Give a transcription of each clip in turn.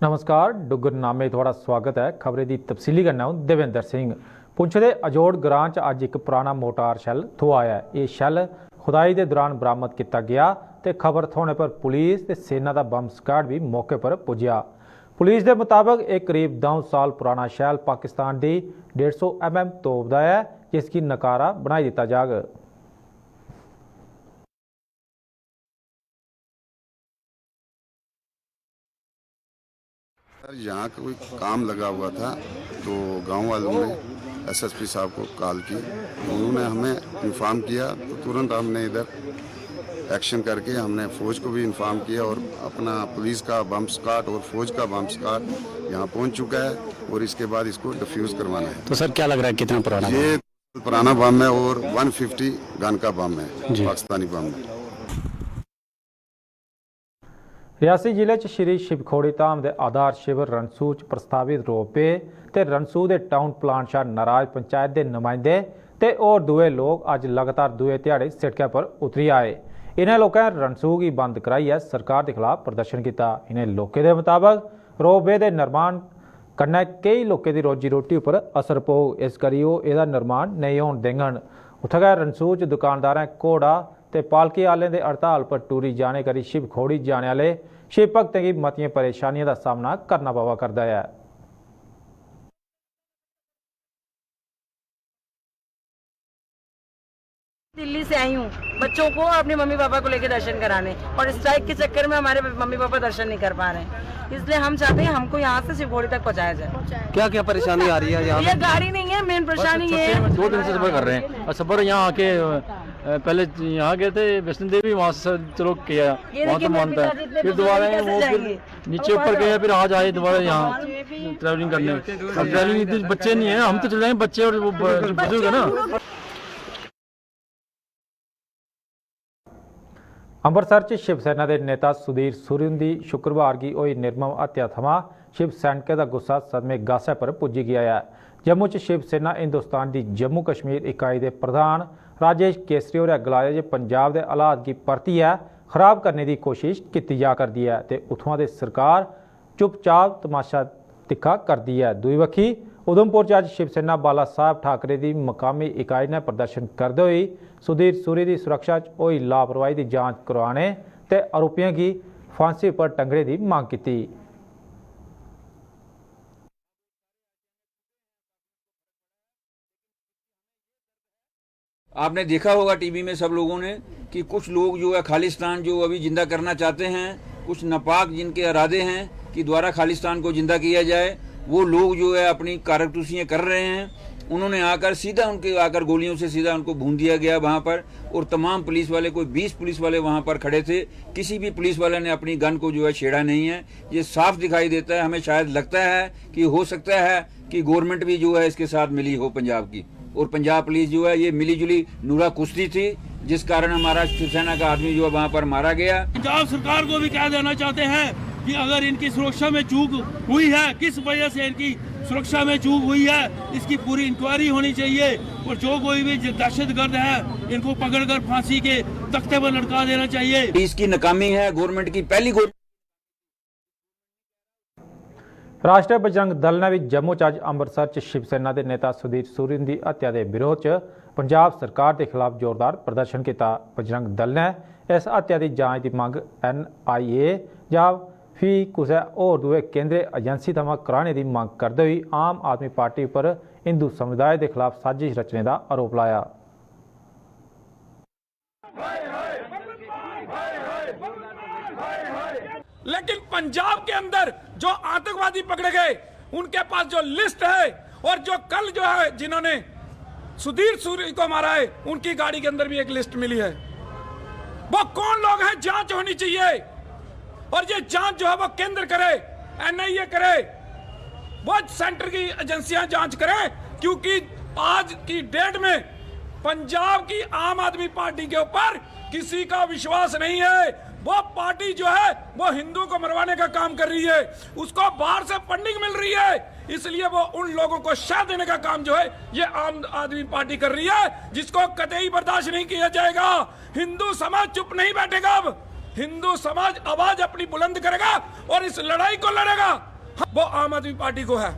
नमस्कार डुगरनामे थोड़ा स्वागत है। खबरें की तफसीली करना हूं देवेंद्र सिंह। पुंछ के अजोड़ ग्रां च अज एक पुराना मोटार शैल थोआया है। ये शैल खुदाई के दौरान बरामद किया गया तो खबर थोने पर पुलिस ते सेना का बम स्क्वाड भी मौके पर पुज्या। पुलिस के मुताबिक एक करीब 9 साल पुराना शैल पाकिस्तान की 150 mm तोप का है, जिसकी नकारा बनाई दिता जाग। यहाँ कोई काम लगा हुआ था तो गांव वालों ने एसएसपी साहब को कॉल की, तो उन्होंने हमें इन्फॉर्म किया, तो तुरंत हमने इधर एक्शन करके हमने फौज को भी इन्फॉर्म किया और अपना पुलिस का बम स्क्वाड और फौज का बम स्क्वाड यहाँ पहुँच चुका है और इसके बाद इसको डिफ्यूज करवाना है। तो सर क्या लग रहा है कितना पुराना? ये पुराना बम है और 150 गन का बम है, पाकिस्तानी बम है। रियासी जिले च श्री शिवखोड़ी धाम के आधार शिविर रनसू च प्रस्तावित रोपवे ते रनसू के टाउन प्लान शा नाराज पंचायत के नुमाइंदे ते और दुए लोग अज लगातार दुए ध्याड़े सिड़कै पर उतरी आए। इन्हें लोगों रनसू की बंद कराइए सरकार के खिलाफ प्रदर्शन किया। इन्हें लोगों के मुताबिक रोपवे के निर्माण कन्नै कई लोगों की रोजी रोटी पर असर पौग, इस करी वो इसका निर्माण नहीं होने देंगन। उत्थे गै रनसू च दुकानदारें घोड़ा ते पालकी आलें दे हड़ताल पर टूरी जाने करी शिवखोड़ी जाने वाले शिव भक्तें की मतियां परेशानियों का सामना करना पवा करता है। दिल्ली से आई हूँ बच्चों को अपने मम्मी पापा को लेकर दर्शन कराने, और स्ट्राइक के चक्कर में हमारे मम्मी पापा दर्शन नहीं कर पा रहे हैं। इसलिए हम चाहते हैं हमको यहाँ से शिवखोड़ी तक पहुँचाया जाए। क्या क्या परेशानी आ रही है यहाँ? ये गाड़ी नहीं है, मेन परेशानी ये है। 2 दिन से सफर कर रहे हैं और सफर यहाँ आके पहले यहाँ गए थे वैष्णो देवी, वहाँ से चलो किया, वहाँ तो मानता है, फिर दोबारा वो फिर नीचे ऊपर गए, फिर आज आए दोबारा यहाँ ट्रैवलिंग करने। अब ट्रैवलिंग बच्चे नहीं है, हम तो चल जाएंगे, बच्चे और वो बुजुर्ग है ना। ਅੰਮ੍ਰਿਤਸਰ च शिवसेना के नेता सुधीर सूरी की शुक्रवार की हुई निर्मम हत्या थमां शिव सैनिकों का गुस्सा सदमे गासे पर पुज्जी गया है। जम्मू च शिवसेना हिंदुस्तान की जम्मू कश्मीर इकाई के प्रधान राजेश केसरी होरें गलाया कि पंजाब के हालात की परतियै खराब करने की कोशिश की जा करती है तो उत्थुआं की सरकार चुपचाप तमाशा तिखा करती है। दूई बक्खी उधमपुर च अज शिवसेना बाला साहब ठाकरे की मकामी इकाई ने प्रदर्शन करते हुए सुधीर सूरी की सुरक्षा हुई लापरवाही की जांच करवाने ते आरोपियों की फांसी पर टंगने की मांग की। आपने देखा होगा टीवी में सब लोगों ने कि कुछ लोग जो है खालिस्तान जो अभी जिंदा करना चाहते हैं, कुछ नापाक जिनके इरादे हैं कि द्वारा खालिस्तान को जिंदा किया जाए, वो लोग जो है अपनी कारतूसियाँ कर रहे हैं। उन्होंने आकर सीधा उनके आकर गोलियों से सीधा उनको भून दिया गया वहाँ पर, और तमाम पुलिस वाले, कोई 20 पुलिस वाले वहाँ पर खड़े थे, किसी भी पुलिस वाले ने अपनी गन को जो है छेड़ा नहीं है। ये साफ दिखाई देता है। हमें शायद लगता है कि हो सकता है कि गवर्नमेंट भी जो है इसके साथ मिली हो पंजाब की, और पंजाब पुलिस जो है ये मिली जुली नूरा कुश्ती थी, जिस कारण हमारा शिवसेना का आदमी जो है वहाँ पर मारा गया। पंजाब सरकार को भी कह देना चाहते हैं कि अगर इनकी सुरक्षा में चूक हुई है, किस वजह से इनकी सुरक्षा में चूक हुई है, इसकी पूरी इंक्वायरी होनी चाहिए, और जो कोई भी दहशतगर्द है इनको पकड़कर फांसी के तख्ते पर लटका देना चाहिए। इसकी नाकामी है गवर्नमेंट की। पहली राष्ट्रीय बजरंग दल ने भी जम्मू च अज अमृतसर च शिवसेना के नेता सुधीर सूरी की हत्या के विरोध च पंजाब सरकार के खिलाफ जोरदार प्रदर्शन किया। बजरंग दल ने इस हत्या की जांच की मंग NIA या फी कुछ होर दुए केंद्रीय एजेंसी थमां कराने की मांग करते हुए आम आदमी पार्टी पर हिंदू समुदाय के खिलाफ साजिश रचने का आरोप लाया। लेकिन पंजाब के अंदर जो आतंकवादी पकड़े गए उनके पास जो लिस्ट है, और जो कल जो है जिन्होंने सुधीर सूरी को मारा है उनकी गाड़ी के अंदर भी एक लिस्ट मिली है। वो कौन लोग हैं, जांच होनी चाहिए, और ये जांच जो है वो केंद्र करे, NIA करे, वो सेंटर की एजेंसियां जांच करें, क्योंकि आज की डेट में पंजाब की आम आदमी पार्टी के ऊपर किसी का विश्वास नहीं है। वो पार्टी जो है वो हिंदू को मरवाने का काम कर रही है, उसको बाहर से फंडिंग मिल रही है, इसलिए वो उन लोगों को शह देने का काम जो है ये आम आदमी पार्टी कर रही है, जिसको कतई बर्दाश्त नहीं किया जाएगा। हिंदू समाज चुप नहीं बैठेगा। अब हिंदू समाज आवाज अपनी बुलंद करेगा और इस लड़ाई को लड़ेगा। वो आम आदमी पार्टी को है।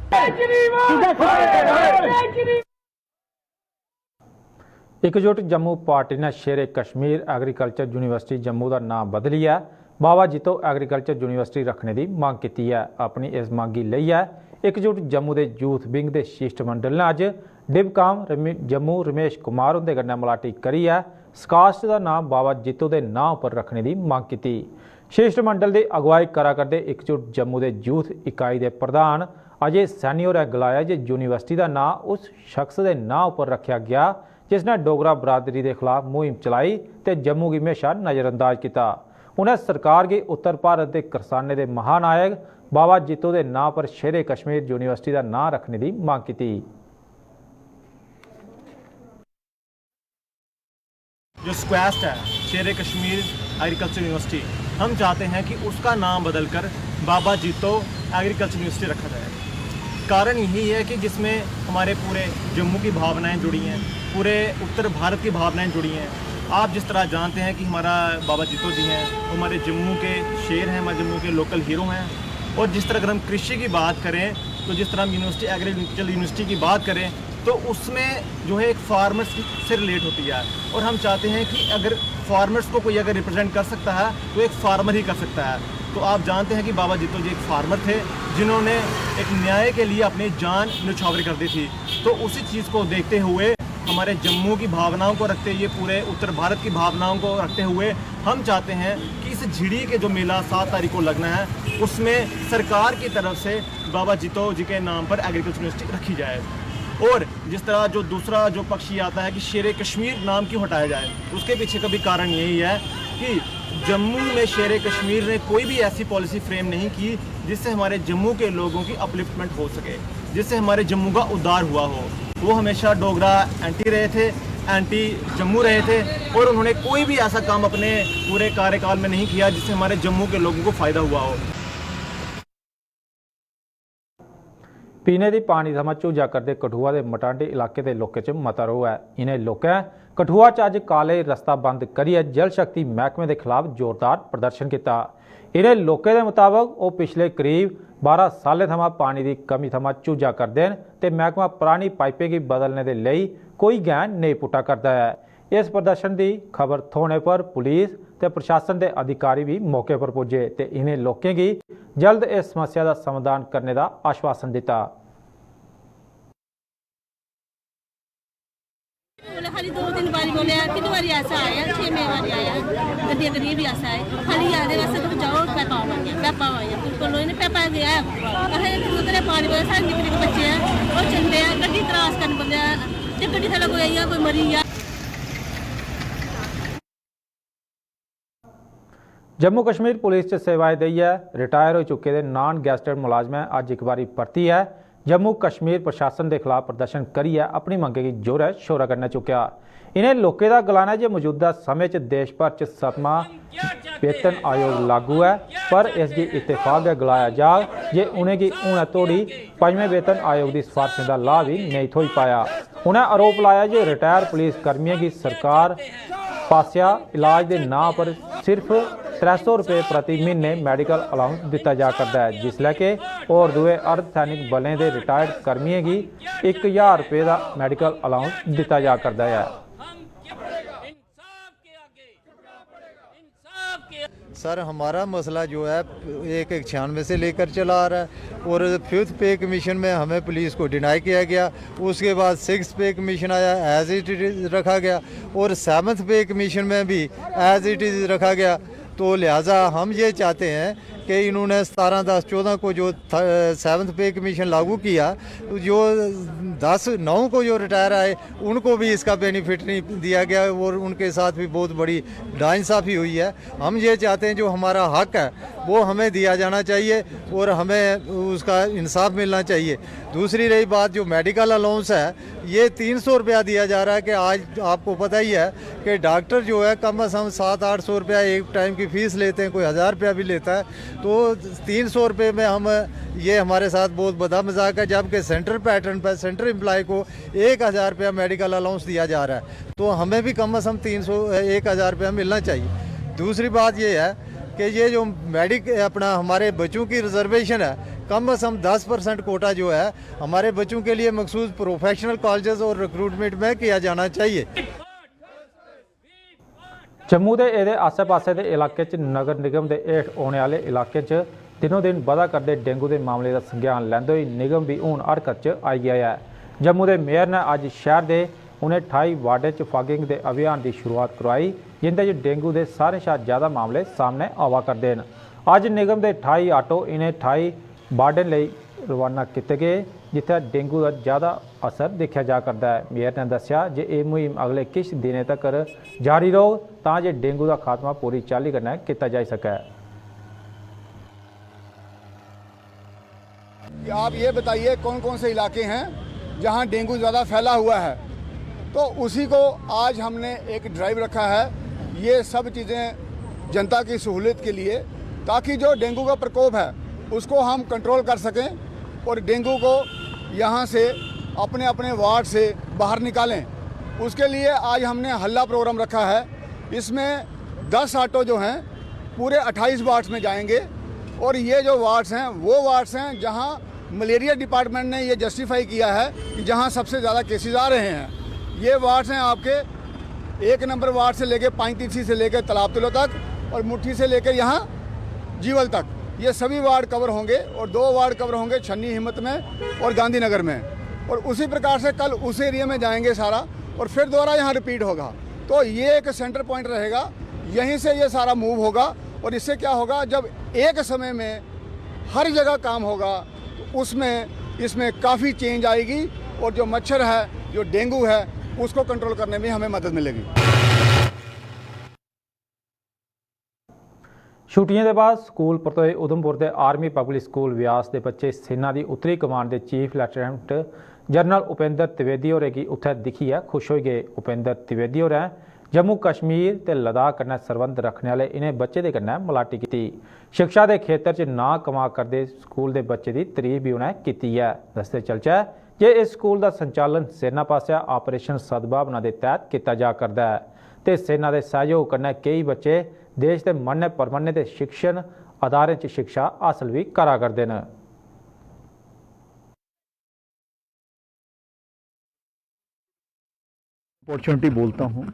एकजुट जम्मू पार्टी ने शेरे कश्मीर एग्रीकल्चर यूनिवर्सिटी जम्मू का नाम बदली है बाबा जितो एग्रीकल्चर यूनिवर्सिटी रखने की मांग की है। अपनी इस मांगी लई है एकजुट जम्मू के यूथ विंग के शिष्टमंडल ने अज डिबकाम जम्मू रमेश कुमार उनके कन्नै मलाटी करी है स्कास्ट का नाम बाबा जितो के नाम पर रखने की मांग की। शिष्टमंडल की अगवाई करा करते एकजुट जम्मू के यूथ इकाई के प्रधान अजय सैनी होरें गलाया कि यूनिवर्सिटी का नाम उस शख्स के नाम पर रखा गया जिसने डोगरा बरादरी के खिलाफ मुहिम चलाई तो जम्मू की हमेशा नज़रअंदाज किया। उन्हें सरकार की उत्तर भारत के करसाने के महानायक बाबा जितो के नाम पर शेरे कश्मीर यूनिवर्सिटी का नाम रखने की मांग की। जो स्क्वैस्ट है शेरे कश्मीर एग्रीकल्चर यूनिवर्सिटी, हम चाहते हैं कि उसका नाम बदलकर बाबा जितो एग्रीकल्चर यूनिवर्सिटी रखा जाए। कारण यही है कि जिसमें हमारे पूरे जम्मू की भावनाएं जुड़ी हैं, पूरे उत्तर भारत की भावनाएं जुड़ी हैं। आप जिस तरह जानते हैं कि हमारा बाबा जितो जी हैं, हमारे जम्मू के शेर हैं, हमारे जम्मू के लोकल हीरो हैं। और जिस तरह अगर हम कृषि की बात करें तो जिस तरह हम यूनिवर्सिटी एग्रीकल्चर यूनिवर्सिटी की बात करें तो उसमें जो है एक फार्मर्स से रिलेट होती है। और हम चाहते हैं कि अगर फार्मर्स को कोई अगर रिप्रेजेंट कर सकता है तो एक फार्मर ही कर सकता है। तो आप जानते हैं कि बाबा जितो जी एक फार्मर थे जिन्होंने एक न्याय के लिए अपनी जान न्यौछावर कर दी थी। तो उसी चीज़ को देखते हुए, हमारे जम्मू की भावनाओं को रखते हुए, पूरे उत्तर भारत की भावनाओं को रखते हुए हम चाहते हैं कि इस झिड़ी के जो मेला 7 तारीख को लगना है उसमें सरकार की तरफ से बाबा जितो जी के नाम पर एग्रीकल्चर यूनिवर्सिटी रखी जाए। और जिस तरह जो दूसरा जो पक्ष ये आता है कि शेरे कश्मीर नाम क्यों हटाया जाए, उसके पीछे का भी कारण यही है कि जम्मू में शेरे कश्मीर ने कोई भी ऐसी पॉलिसी फ्रेम नहीं की जिससे हमारे जम्मू के लोगों की अपलिफ्टमेंट हो सके, जिससे हमारे जम्मू का उद्धार हुआ हो। वो हमेशा डोगरा एंटी रहे थे, एंटी जम्मू रहे थे और उन्होंने कोई भी ऐसा काम अपने पूरे कार्यकाल में नहीं किया जिससे हमारे जम्मू के लोगों को फ़ायदा हुआ हो। पीने की पानी थमां झूजा करते कठुआ के मटांडी इलाके के लोगों च मता रोह है। इन्हें लोगों कठुआ च अज काले रस्ता बंद करिए जल शक्ति महकमे के खिलाफ जोरदार प्रदर्शन किया। इन्हें लोगों के मुताबिक वो पिछले करीब 12 सालें थमां पानी की कमी थमां झूजा करते हैं तो महकमा पुरानी पाइपें की बदलने के लिए कोई गैन नहीं पुट्टा करता है। इस प्रदर्शन की खबर थोने पर पुलिस ते प्रशासन के अधिकारी भी मौके पर पुजे ते इन्हें लोगों की जल्द इस समस्या का समाधान करने का आश्वासन दिता। खाली 2 दिन बारी बोले कितनी बारी ऐसा आया, 6 महीने बारी आया, कभी कभी भी ऐसा है। खाली आने वास्ते तो जाओ पैपा आया बिल्कुल इन्हें पैपा गया उधर पानी बोले सारे निक्के निक्के बच्चे हैं और चलते हैं गड्डी त्रास करने बोले गड्डी थोड़ा कोई आई है कोई मरी है। जम्मू कश्मीर पुलिस च सेवाएं दी है रिटायर हो चुके नॉन गैजेटेड मुलाजमें अज एक बार भर्ती है। जम्मू कश्मीर प्रशासन के खिलाफ प्रदर्शन करिए अपनी मंगे की जोर शोरा करने चुक्या। इन्हें लोगों का गलाना है जो मौजूदा समय च देश भर च 7वां वेतन आयोग लागू है पर इसकी इत्तेफाक गलाया जा जे उन्हें हूं तोड़ी 5वें वेतन आयोग की सिफारिशें का लाभ ही नहीं थोई पाया। उन्हें आरोप लाया जो रिटायर पुलिस कर्मियों की सरकार पासिया इलाज के नाम पर सिर्फ 300 रुपये प्रति महीने मैडिकल अलाउंस दिता जा करता है जिसलै कि और दुए अर्धसैनिक बलें के रिटायर्ड कर्मियों की 1000 रुपये का मैडिकल अलाउंस दिता जा करता है। सर हमारा मसला जो है 191 से लेकर चला आ रहा है और 5th पे कमीशन में हमें पुलिस को डिनाई किया गया। उसके बाद 6th पे कमीशन आया एज इट इज़ रखा गया और 7th पे कमीशन में भी एज इट इज़ रखा गया। तो लिहाजा हम ये चाहते हैं कि इन्होंने 17/10/14 को जो 7th पे कमीशन लागू किया तो जो 10/9 को जो रिटायर आए उनको भी इसका बेनिफिट नहीं दिया गया और उनके साथ भी बहुत बड़ी नाइंसाफ़ी हुई है। हम ये चाहते हैं जो हमारा हक है वो हमें दिया जाना चाहिए और हमें उसका इंसाफ मिलना चाहिए। दूसरी रही बात जो मेडिकल अलाउंस है ये 300 रुपया दिया जा रहा है कि आज आपको पता ही है कि डॉक्टर जो है कम से कम 700-800 रुपया एक टाइम की फ़ीस लेते हैं, कोई 1000 रुपया भी लेता है। तो 300 रुपये में हम ये हमारे साथ बहुत बड़ा मजाक है जबकि सेंट्रल पैटर्न पर सेंट्रल एम्प्लॉय को 1000 रुपया मेडिकल अलाउंस दिया जा रहा है। तो हमें भी कम से कम 1000 रुपया मिलना चाहिए। दूसरी बात ये है कि ये जो अपना हमारे बच्चों की रिजर्वेशन है, कम से कम 10% कोटा जो है हमारे बच्चों के लिए मखसूस प्रोफेशनल कॉलेजेस और रिक्रूटमेंट में किया जाना चाहिए। जम्मू के ਇਹਦੇ ਆਸੇ-ਪਾਸੇ ਦੇ ਇਲਾਕੇ 'ਚ ਨਗਰ ਨਿਗਮ ਦੇ ਹੇਠ ਆਉਣ ਵਾਲੇ ਇਲਾਕੇ 'ਚ ਦਿਨੋਂ ਦਿਨ ਵਧਾ ਕਰਦੇ ਡੇਂਗੂ ਦੇ ਮਾਮਲੇ ਦਾ ਸੰਗਿਆਨ ਲੈਂਦੇ ਹੋਏ ਨਿਗਮ ਵੀ ਹੁਣ ਹਰਕਤ 'ਚ ਆਈ ਗਿਆ ਹੈ। ਜੰਮੂ ਦੇ ਮੇਅਰ ਨੇ ਅੱਜ ਸ਼ਹਿਰ ਦੇ ਉਹਨੇ 28 ਵਾਰਡਾਂ 'ਚ ਫਾਗਿੰਗ ਦੇ ਅਭਿਆਨ ਦੀ ਸ਼ੁਰੂਆਤ ਕਰਵਾਈ, ਜਿੰਦੇ 'ਚ ਡੇਂਗੂ ਦੇ ਸਾਰੇ ਸ਼ਾ ਜ਼ਿਆਦਾ ਮਾਮਲੇ ਸਾਹਮਣੇ ਆਵਾ ਕਰਦੇ ਹਨ। ਅੱਜ ਨਿਗਮ ਦੇ 28 ਆਟੋ ਇਹਨੇ 28 ਵਾਰਡਾਂ ਲਈ ਰਵਾਨਾ ਕੀਤੇ ਗਏ, ਜਿੱਥੇ ਡੇਂਗੂ ਦਾ ਜ਼ਿਆਦਾ असर देखा जा करता है। मेयर ने दस्या जे ये मुहिम अगले कुछ दिनों तक जारी रहो ताकि डेंगू का खात्मा पूरी चाली करना किया जा सके। आप ये बताइए कौन कौन से इलाके हैं जहां डेंगू ज़्यादा फैला हुआ है, तो उसी को आज हमने एक ड्राइव रखा है। ये सब चीज़ें जनता की सहूलियत के लिए, ताकि जो डेंगू का प्रकोप है उसको हम कंट्रोल कर सकें और डेंगू को यहाँ से अपने अपने वार्ड से बाहर निकालें। उसके लिए आज हमने हल्ला प्रोग्राम रखा है। इसमें 10 ऑटो जो हैं पूरे 28 वार्ड्स में जाएंगे, और ये जो वार्ड्स हैं वो वार्ड्स हैं जहां मलेरिया डिपार्टमेंट ने ये जस्टिफाई किया है कि जहां सबसे ज़्यादा केसेस आ रहे हैं। ये वार्ड्स हैं आपके 1 नंबर वार्ड से लेकर पांचतीर्थी से लेकर तालाब तिलो तक, और मुट्ठी से लेकर यहाँ जीवल तक, ये सभी वार्ड कवर होंगे। और 2 वार्ड कवर होंगे छन्नी हिम्मत में और गांधीनगर में, और उसी प्रकार से कल उस एरिया में जाएंगे सारा, और फिर दोबारा यहाँ रिपीट होगा। तो ये एक सेंटर पॉइंट रहेगा, यहीं से ये सारा मूव होगा। और इससे क्या होगा, जब एक समय में हर जगह काम होगा तो उसमें इसमें काफ़ी चेंज आएगी, और जो मच्छर है, जो डेंगू है, उसको कंट्रोल करने में हमें मदद मिलेगी। छुट्टियों के बाद स्कूल परतोए उधमपुर के आर्मी पब्लिक स्कूल व्यास के बच्चे सेना की उत्तरी कमांड के chief lieutenant general Upendra Trivedi होरें की उत्थे दिखी है खुश हो गए। उपेंद्र त्रिवेदी होरें जम्मू कश्मीर ते लद्दाख कन्नै संबंध रखने वाले इन्हें बच्चे के कन्नै मलाटी की। शिक्षा के क्षेत्र च ना कमा करते स्कूल के बच्चे की तारीफ भी उन्हें की है। दसते चलचा कि इस स्कूल का संचालन सेना पासिया ऑपरेशन सद्भावना के तहत किया जा करता है, तो सेना के सहयोग कन्नै कई बच्चे देश के मन्ने परमन्ने के शिक्षण अदारे च शिक्षा हासिल भी करा करते हैं। अपॉर्चुनिटी बोलता हूँ,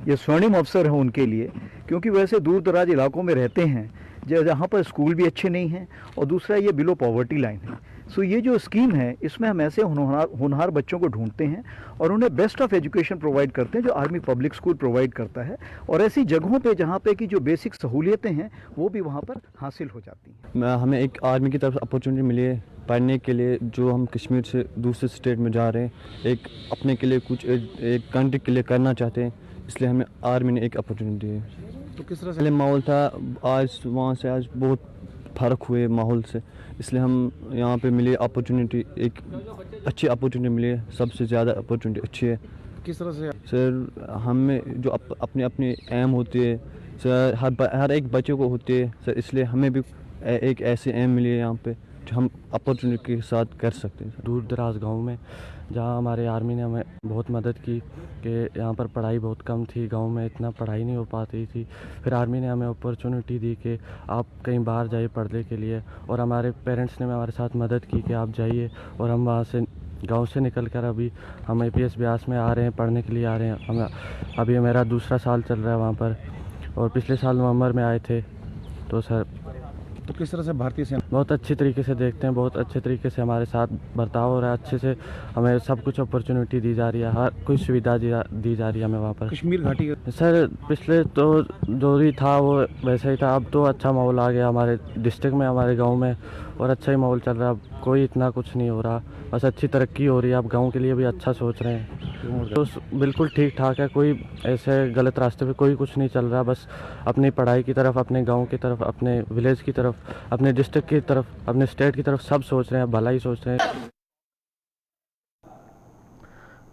ये स्वर्णिम अवसर है उनके लिए, क्योंकि वैसे दूर दराज इलाकों में रहते हैं जहाँ पर स्कूल भी अच्छे नहीं हैं, और दूसरा ये बिलो पॉवर्टी लाइन है। सो ये जो स्कीम है इसमें हम ऐसे होनहार बच्चों को ढूंढते हैं और उन्हें बेस्ट ऑफ एजुकेशन प्रोवाइड करते हैं जो आर्मी पब्लिक स्कूल प्रोवाइड करता है, और ऐसी जगहों पे जहाँ पे की जो बेसिक सहूलियतें हैं वो भी वहाँ पर हासिल हो जाती हैं। हमें एक आर्मी की तरफ अपॉर्चुनिटी मिली है पढ़ने के लिए, जो हम कश्मीर से दूसरे स्टेट में जा रहे हैं, एक अपने के लिए कुछ एक कंट्री के लिए करना चाहते हैं, इसलिए हमें आर्मी ने एक अपॉर्चुनिटी दी है। तो किस तरह पहले माहौल था, आज वहाँ से आज बहुत फ़र्क हुए माहौल से, इसलिए हम यहाँ पे मिले अपॉर्चुनिटी, एक अच्छी अपॉर्चुनिटी मिली है, सबसे ज़्यादा अपॉर्चुनिटी अच्छी है। किस तरह से सर हमें जो अपनी अपनी एम होती है सर, हर एक बच्चे को होती है सर, इसलिए हमें भी एक ऐसी एम मिली है यहाँ पे जो हम अपॉर्चुनिटी के साथ कर सकते हैं। दूर दराज गांव में जहाँ हमारे आर्मी ने हमें बहुत मदद की कि यहाँ पर पढ़ाई बहुत कम थी, गांव में इतना पढ़ाई नहीं हो पाती थी, फिर आर्मी ने हमें अपॉर्चुनिटी दी कि आप कहीं बाहर जाइए पढ़ने के लिए, और हमारे पेरेंट्स ने हमारे साथ मदद की कि आप जाइए, और हम वहाँ से गांव से निकलकर अभी हम APS व्यास में आ रहे हैं, पढ़ने के लिए आ रहे हैं। हम अभी मेरा दूसरा साल चल रहा है वहाँ पर, और पिछले साल नवंबर में आए थे। तो सर तो किस तरह से भारतीय सेना बहुत अच्छी तरीके से देखते हैं, बहुत अच्छे तरीके से हमारे साथ बर्ताव हो रहा है, अच्छे से हमें सब कुछ अपॉर्चुनिटी दी जा रही है, हर कोई सुविधा दी जा रही है हमें वहाँ पर। कश्मीर घाटी सर पिछले तो जो भी था वो वैसा ही था, अब तो अच्छा माहौल आ गया हमारे डिस्ट्रिक्ट में, हमारे गांव में, और अच्छा ही माहौल चल रहा है, अब कोई इतना कुछ नहीं हो रहा, बस अच्छी तरक्की हो रही है, अब गाँव के लिए भी अच्छा सोच रहे हैं, तो बिल्कुल ठीक ठाक है, कोई ऐसे गलत रास्ते पे कोई कुछ नहीं चल रहा, बस अपनी पढ़ाई की तरफ, अपने गांव की तरफ, अपने विलेज की तरफ, अपने डिस्ट्रिक्ट की तरफ, अपने स्टेट की तरफ सब सोच रहे हैं, भला ही सोच रहे हैं।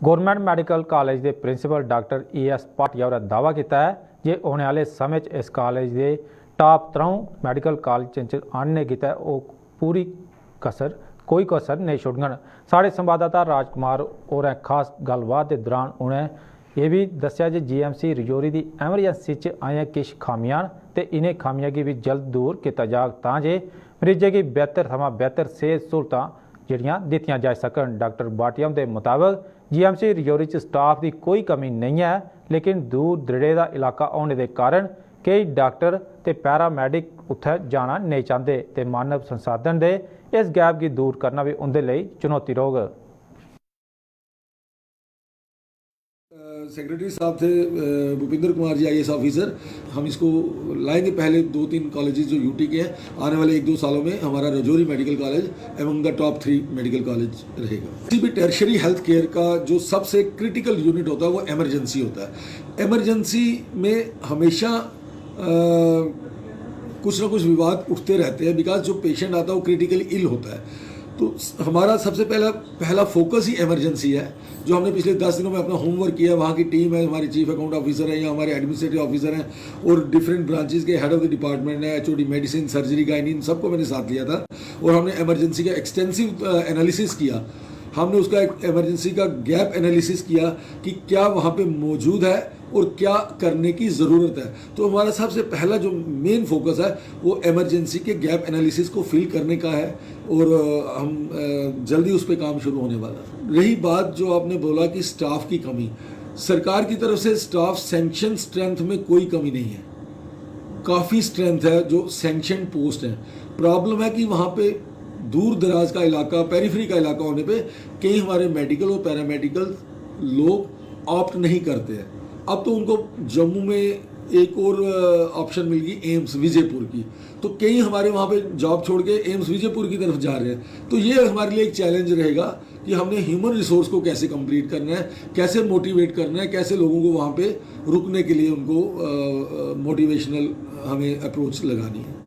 गवर्नमेंट मैडिकल कॉलेज के प्रिंसीपल डॉक्टर ES भाटिया ने दावा किया है जे आने वाले समय इस कॉलेज के टॉप 3 मैडिकल कॉलेज आने की पूरी कोई कसर नहीं छुड़गन। साढ़े संवाददाता राजकुमार और खास गलबात के दौरान उन्हें ਇਹ ਵੀ ਦੱਸਿਆ ਜੇ GMC ਰਜੌਰੀ ਦੀ ਐਮਰਜੈਂਸੀ 'ਚ ਆਈਆਂ ਕੁਝ ਖਾਮੀਆਂ ਤੇ ਇन्हें ਖਾਮੀਆਂ की भी जल्द दूर किया जा तां जे मरीज़े की बेहतर थमां बेहतर सेहत सहूलतां ਜਿਹੜੀਆਂ ਦਿੱਤੀਆਂ ਜਾ ਸਕਣ। डॉक्टर भाटिया के मुताबिक GMC रजौरी च स्टाफ की कोई कमी नहीं है, लेकिन दूर दरेड़े का इलाका होने के कारण कई डॉक्टर ते पैरामैडिक उत्थे जाना नहीं चाहते ते मानव संसाधन के इस गैप की दूर करना भी उनके लिए चुनौती रहेगा। सेक्रेटरी साहब थे भूपिंदर कुमार जी IAS ऑफिसर, हम इसको लाएंगे। पहले 2-3 कॉलेजेस जो यूटी के हैं, आने वाले 1-2 सालों में हमारा रजौरी मेडिकल कॉलेज एवं द टॉप 3 मेडिकल कॉलेज रहेगा। किसी भी टर्शरी हेल्थ केयर का जो सबसे क्रिटिकल यूनिट होता है वो एमरजेंसी होता है। एमरजेंसी में हमेशा कुछ ना कुछ विवाद उठते रहते हैं, बिकॉज जो पेशेंट आता है वो क्रिटिकली इल होता है। तो हमारा सबसे पहला फोकस ही इमरजेंसी है, जो हमने पिछले 10 दिनों में अपना होमवर्क किया। वहाँ की टीम है, हमारे चीफ अकाउंट ऑफिसर है या हमारे एडमिनिस्ट्रेटिव ऑफिसर हैं और डिफरेंट ब्रांचेस के हेड ऑफ द डिपार्टमेंट है, HOD मेडिसिन, सर्जरी, गाइनिन, सबको मैंने साथ लिया था और हमने इमरजेंसी का एक्सटेंसिव एनालिसिस किया। हमने उसका एक इमरजेंसी का गैप एनालिसिस किया कि क्या वहाँ पे मौजूद है और क्या करने की ज़रूरत है। तो हमारा सबसे पहला जो मेन फोकस है वो इमरजेंसी के गैप एनालिसिस को फिल करने का है और हम जल्दी उस पर काम शुरू होने वाला है। रही बात जो आपने बोला कि स्टाफ की कमी, सरकार की तरफ से स्टाफ सैंक्शन स्ट्रेंथ में कोई कमी नहीं है, काफ़ी स्ट्रेंथ है जो सैंक्शन पोस्ट हैं। प्रॉब्लम है कि वहाँ पे दूर दराज का इलाका, पेरिफेरी का इलाका होने पे कई हमारे मेडिकल और पैरामेडिकल लोग ऑप्ट नहीं करते हैं। अब तो उनको जम्मू में एक और ऑप्शन मिल गई एम्स विजयपुर की, तो कई हमारे वहाँ पे जॉब छोड़ के एम्स विजयपुर की तरफ जा रहे हैं। तो ये हमारे लिए एक चैलेंज रहेगा कि हमने ह्यूमन रिसोर्स को कैसे कंप्लीट करना है, कैसे मोटिवेट करना है, कैसे लोगों को वहाँ पे रुकने के लिए उनको मोटिवेशनल हमें अप्रोच लगानी है।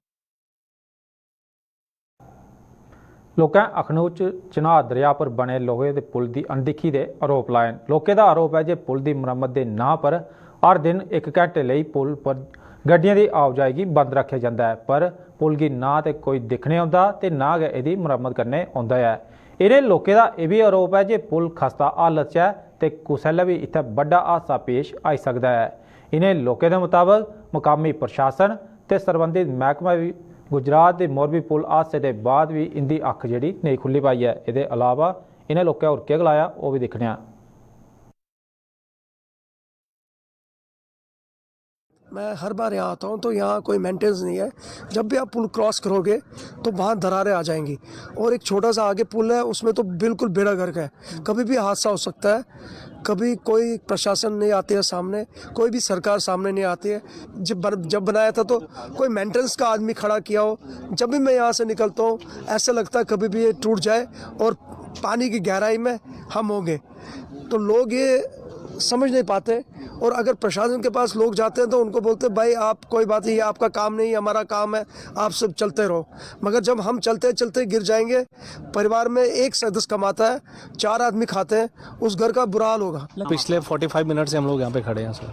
लोकें अखनूर च चनाह दरिया पर बने लोहे के पुल की अनदेखी के आरोप लाए। लोकें का आरोप है कि पुल की मुरम्मत के नाम पर हर दिन 1 घंटे लिए पुल पर गड्डियां की आवाजाही बंद रखा जाता है, पर पुल की ना तो कोई दिखने आता तो ना गै इसकी मुरम्मत करने आता है। इन्हें लोकें का यह भी आरोप है कि पुल खस्ता हालत है तो कुसलै भी इत्थे बड़ा हादसा पेश आई सकता है। इन्हें लोकें के मुताबिक मुकामी प्रशासन ते संबंधित महकमा भी गुजरात के मोरबी पुल हादसे के बाद भी इनकी अख जी नहीं खुली पाई है। इसके अलावा इन्हें लोगों होर क्या गलाया वो भी दिखने। मैं हर बार यहाँ आता हूँ तो यहाँ कोई मेंटेनेंस नहीं है। जब भी आप पुल क्रॉस करोगे तो वहाँ दरारें आ जाएंगी और एक छोटा सा आगे पुल है, उसमें तो बिल्कुल बेड़ा गर्क है, कभी भी हादसा हो सकता है। कभी कोई प्रशासन नहीं आती है सामने, कोई भी सरकार सामने नहीं आती है। जब बनाया था तो कोई मेंटेनेंस का आदमी खड़ा किया हो। जब भी मैं यहाँ से निकलता हूँ ऐसा लगता है कभी भी ये टूट जाए और पानी की गहराई में हम होंगे। तो लोग ये समझ नहीं पाते और अगर प्रशासन के पास लोग जाते हैं तो उनको बोलते हैं भाई आप कोई बात नहीं, आपका काम नहीं, हमारा काम है, आप सब चलते रहो। मगर जब हम चलते चलते गिर जाएंगे, परिवार में एक सदस्य कमाता है, 4 आदमी खाते हैं, उस घर का बुरा हाल होगा। पिछले 45 मिनट से हम लोग यहाँ पे खड़े हैं सर,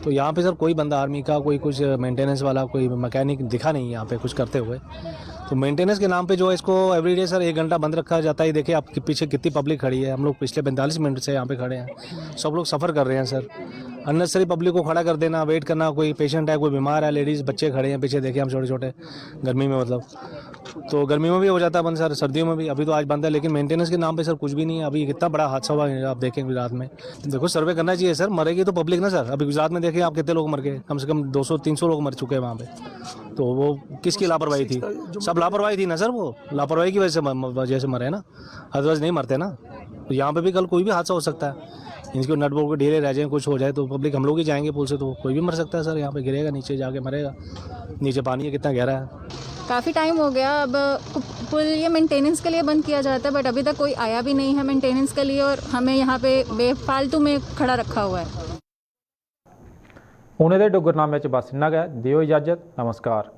तो यहाँ पे सर कोई बंदा आर्मी का, कोई कुछ मेंटेनेंस वाला, कोई मैकेनिक दिखा नहीं यहाँ पे कुछ करते हुए। तो मेंटेनेंस के नाम पे जो है इसको एवरीडे सर 1 घंटा बंद रखा जाता है। देखिए आपके पीछे कितनी पब्लिक खड़ी है, हम लोग पिछले 45 मिनट से यहाँ पे खड़े हैं, सब लोग सफ़र कर रहे हैं सर। अननेसेसरी पब्लिक को खड़ा कर देना, वेट करना, कोई पेशेंट है, कोई बीमार है, लेडीज़ बच्चे खड़े हैं पीछे, देखिए हम छोटे छोटे, गर्मी में मतलब, तो गर्मी में भी हो जाता है बंद सर, सर्दियों में भी। अभी तो आज बंद है, लेकिन मेंटेनेंस के नाम पे सर कुछ भी नहीं है। अभी कितना बड़ा हादसा हुआ है आप देखें गुजरात में। देखो सर्वे करना चाहिए सर, मरेगी तो पब्लिक ना सर। अभी गुजरात में देखिए आप कितने लोग मर गए, कम से कम 200-300 लोग मर चुके हैं वहाँ पे। तो वो किसकी लापरवाही थी? सब लापरवाही थी ना सर, वो लापरवाही की वजह से मरे ना, अदरवाइज नहीं मरते ना। तो यहाँ पे भी कल कोई भी हादसा हो सकता है, इनके नट बोल्ट को ढीले रह जाए, कुछ हो जाए तो पब्लिक हम लोग ही जाएंगे पुल से, तो कोई भी मर सकता है सर। यहाँ पे गिरेगा, नीचे जाके मरेगा, नीचे पानी है, कितना गहरा है। काफ़ी टाइम हो गया, अब पुल ये मेंटेनेंस के लिए बंद किया जाता है, बट अभी तक कोई आया भी नहीं है मेंटेनेंस के लिए और हमें यहाँ पे बेफालतू में खड़ा रखा हुआ है। हुणे दे डुगरनामे च बस इन्ना गै, दिओ इजाजत, नमस्कार।